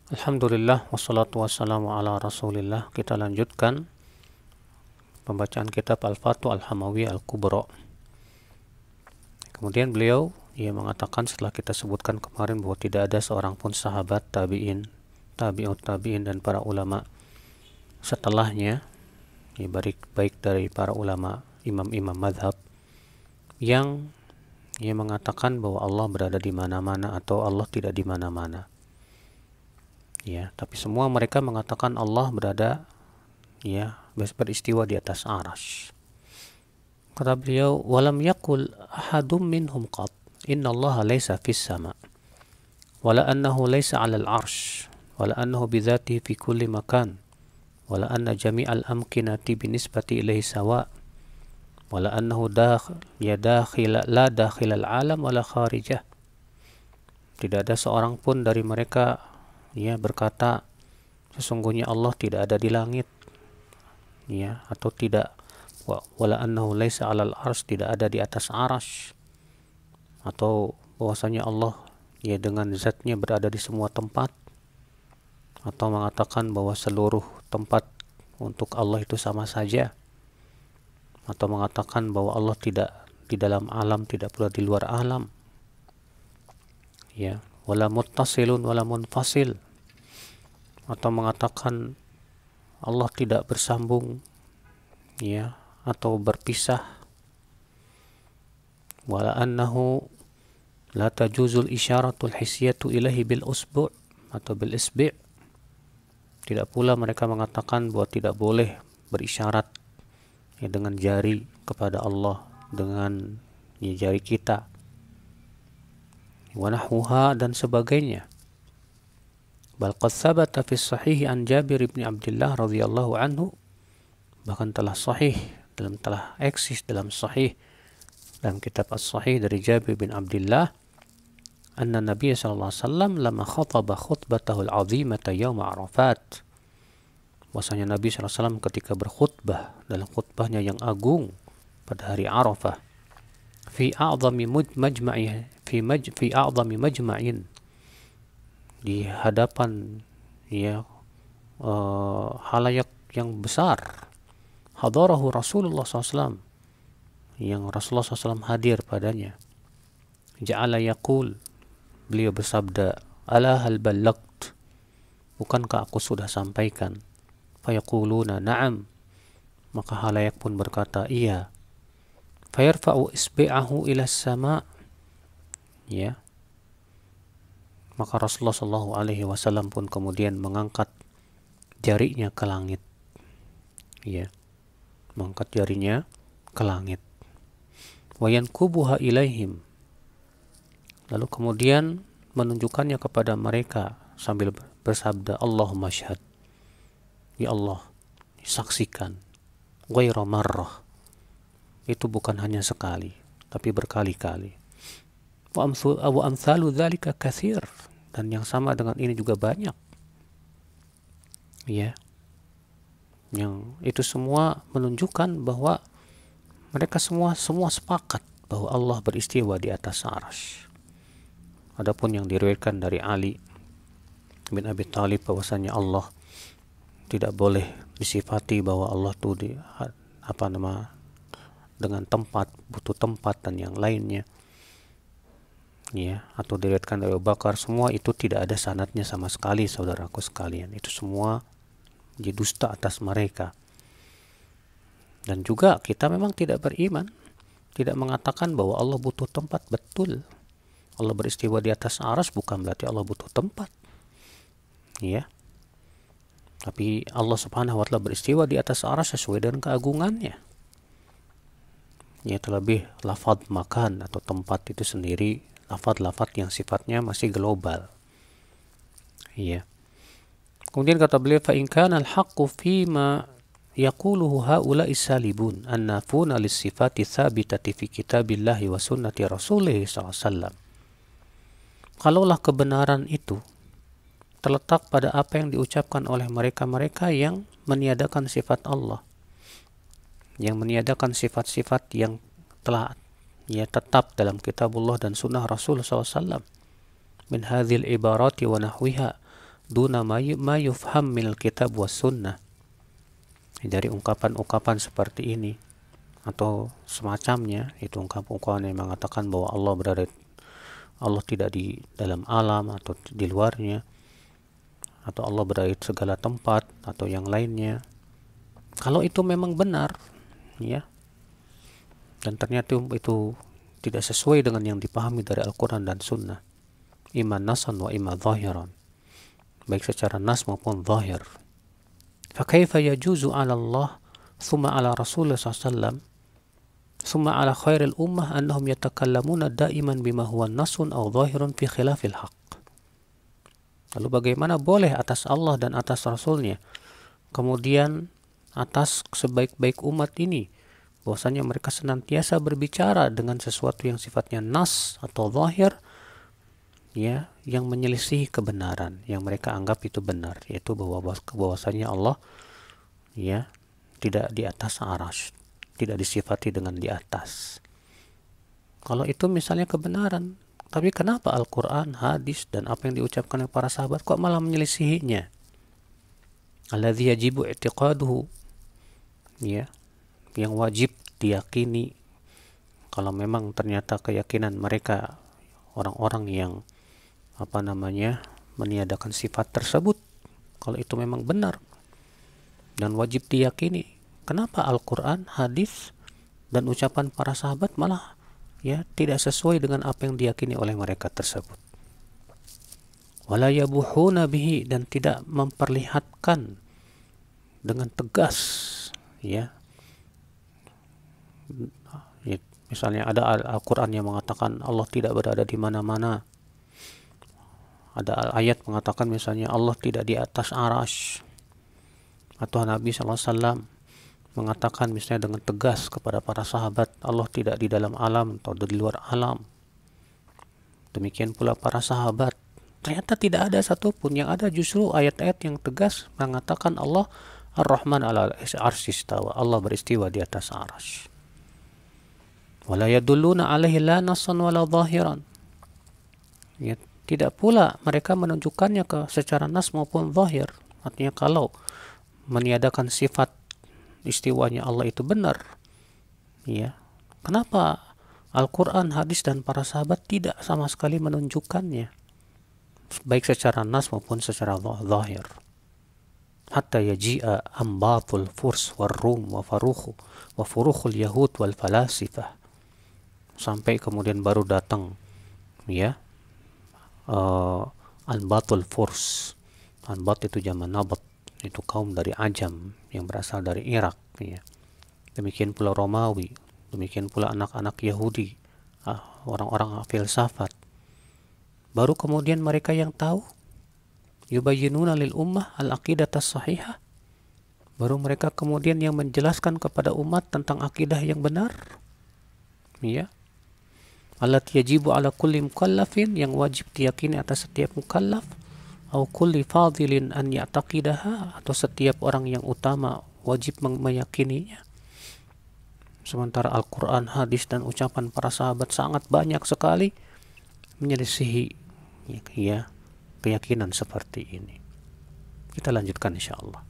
Alhamdulillah wassalatu wassalamu ala rasulillah. Kita lanjutkan pembacaan kitab Al-Fatu Al-Hamawi Al-Kubra. Kemudian beliau mengatakan setelah kita sebutkan kemarin bahwa tidak ada seorang pun sahabat, tabi'in, tabi'ut tabi'in dan para ulama setelahnya, baik dari para ulama imam-imam madhab yang mengatakan bahwa Allah berada di mana-mana atau Allah tidak di mana-mana. Tapi semua mereka mengatakan Allah berada beristiwa di atas arsy. Kata beliau, walam yakul ahadum minhum qat innallaha laysa fis sama wala annahu laysa 'alal arsy wala annahu bidzatihi fi kulli makan wala anna jami'al amkinati binisbati ilaihi sawa wala annahu la dakhilal alam wala kharijah. Tidak ada seorang pun dari mereka berkata sesungguhnya Allah tidak ada di langit, atau tidak, wala annahu laisa 'alal arsy, tidak ada di atas arsy, atau bahwasanya Allah dengan zatnya berada di semua tempat, atau mengatakan bahwa seluruh tempat untuk Allah itu sama saja, atau mengatakan bahwa Allah tidak di dalam alam, tidak pula di luar alam, wala muttasilun wala munfasil, atau mengatakan Allah tidak bersambung atau berpisah, wala annahu la tajuzul isyaratul hisyatu ilahi bil usbu' atau bil isbi'. Tidak pula mereka mengatakan bahwa tidak boleh berisyarat dengan jari kepada Allah dengan jari kita, wa nahwuha dan sebagainya. Bal qad thabata fi sahih an Jabir bin Abdullah radhiyallahu anhu, bahkan telah eksis dalam sahih dalam kitab as-sahih dari Jabir bin Abdullah, anna Nabi sallallahu alaihi wasallam lama khataba khutbatahu al-'azimata yaum Arafat, bahwasanya Nabi sallallahu alaihi wasallam ketika berkhutbah dalam khutbahnya yang agung pada hari Arafah, fi a'zami majma'in, di hadapan halayak yang besar, hadarahu Rasulullah SAW, yang Rasulullah SAW hadir padanya. Ja'ala yaqul, beliau bersabda, ala hal ballagt, bukankah aku sudah sampaikan? Fayaquluna na'am, maka halayak pun berkata iya. Fayarfa'u isbi'ahu ila sama, maka Rasulullah SAW pun kemudian mengangkat jarinya ke langit, mengangkat jarinya ke langit. Wa yankubuha ilaihim, lalu kemudian menunjukkannya kepada mereka sambil bersabda, Allahumma syahad, ya Allah, saksikan, ghaira marrah, itu bukan hanya sekali tapi berkali-kali. Wa amthalu dzalika katsir, dan yang sama dengan ini juga banyak. Yang itu semua menunjukkan bahwa mereka semua sepakat bahwa Allah beristiwa di atas arsy. Adapun yang diriwayatkan dari Ali bin Abi Thalib bahwasanya Allah tidak boleh disifati bahwa Allah itu dengan tempat, butuh tempat dan yang lainnya, atau diriwayatkan dari Abu Bakar, semua itu tidak ada sanadnya sama sekali, saudaraku sekalian. Itu semua dusta atas mereka. Dan juga kita memang tidak beriman, tidak mengatakan bahwa Allah butuh tempat. Betul, Allah beristiwa di atas arsy bukan berarti Allah butuh tempat, tapi Allah subhanahu wa ta'ala beristiwa di atas arsy sesuai dengan keagungannya. Terlebih lafaz makan atau tempat itu sendiri lafaz yang sifatnya masih global. Kemudian kata beliau, fa in kana al-haqqu fima yaquluhu haula'i salibun annafuna lis-sifati tsabitati fi kitabillahi wa sunnati rasulih sallallahu alaihi wasallam. Kalaulah kebenaran itu terletak pada apa yang diucapkan oleh mereka-mereka yang meniadakan sifat Allah, yang meniadakan sifat-sifat yang telah tetap dalam kitabullah dan sunnah Rasul SAW, min hadhil ibarati wa nahwiha, duna ma yufham minal kitab was sunnah. Dari ungkapan-ungkapan seperti ini atau semacamnya, itu ungkapan yang mengatakan bahwa Allah tidak di dalam alam atau di luarnya, atau Allah berada di segala tempat atau yang lainnya. Kalau itu memang benar, ya, dan ternyata itu tidak sesuai dengan yang dipahami dari Al-Quran dan Sunnah, iman nasan wa iman zahiran, baik secara nas maupun zahir, fakaifa yajuzu ala Allah thumma ala Rasulullah SAW thumma ala khairil ummah annahum yatakallamuna da'iman bima huwa nasun aw zahirun fi khilafil haq. Lalu bagaimana boleh atas Allah dan atas Rasulnya, kemudian atas sebaik-baik umat ini, bahwasanya mereka senantiasa berbicara dengan sesuatu yang sifatnya nas atau zahir, ya, yang menyelisihi kebenaran yang mereka anggap itu benar, yaitu bahwasanya Allah, ya, tidak di atas arsy, tidak disifati dengan di atas. Kalau itu misalnya kebenaran, tapi kenapa Al-Quran, hadis, dan apa yang diucapkan oleh para sahabat kok malah menyelisihinya? Alladzi yajibu i'tiqaduhu, ya, yang wajib diyakini. Kalau memang ternyata keyakinan mereka, orang-orang yang meniadakan sifat tersebut, kalau itu memang benar dan wajib diyakini, kenapa Al-Quran, hadis, dan ucapan para sahabat malah, ya, tidak sesuai dengan apa yang diyakini oleh mereka tersebut? Wala yabuhuna bihi, dan tidak memperlihatkan dengan tegas, ya. Misalnya ada Al-Quran yang mengatakan Allah tidak berada di mana-mana. Ada ayat mengatakan misalnya Allah tidak di atas arsy. Atau Nabi SAW mengatakan misalnya dengan tegas kepada para sahabat, Allah tidak di dalam alam atau di luar alam. Demikian pula para sahabat. Ternyata tidak ada satupun. Yang ada justru ayat-ayat yang tegas mengatakan Allah Ar-Rahman ala arsy istawa, Allah beristiwa di atas arsy. Wala yadulluna alaihi la nassan wala zahiran. Ya, tidak pula mereka menunjukkannya secara nas maupun zahir. Artinya kalau meniadakan sifat istiwanya Allah itu benar, ya, kenapa Al-Quran, hadis, dan para sahabat tidak sama sekali menunjukkannya, baik secara nas maupun secara zahir? Hatta yaji'a ambatul furs war rum wa furukhul yahud wal falasifah, sampai kemudian baru datang, ya, Anbatul Furs. Anbat itu zaman Nabat, itu kaum dari Ajam yang berasal dari Irak, ya. Demikian pula Romawi, demikian pula anak-anak Yahudi, orang-orang filsafat. Baru kemudian mereka yang tahu, yubayyinuna lil ummah al-aqidah as-sahihah. Baru mereka kemudian yang menjelaskan kepada umat tentang akidah yang benar, ya. Allati yajibu ala kulli mukallafin, yang wajib diyakini atas setiap mukallaf, au kulli fadilin an ya'taqidaha, atau setiap orang yang utama wajib meyakininya. Sementara Al-Quran, hadis, dan ucapan para sahabat sangat banyak sekali menyelisihi, ya, keyakinan seperti ini. Kita lanjutkan insyaallah.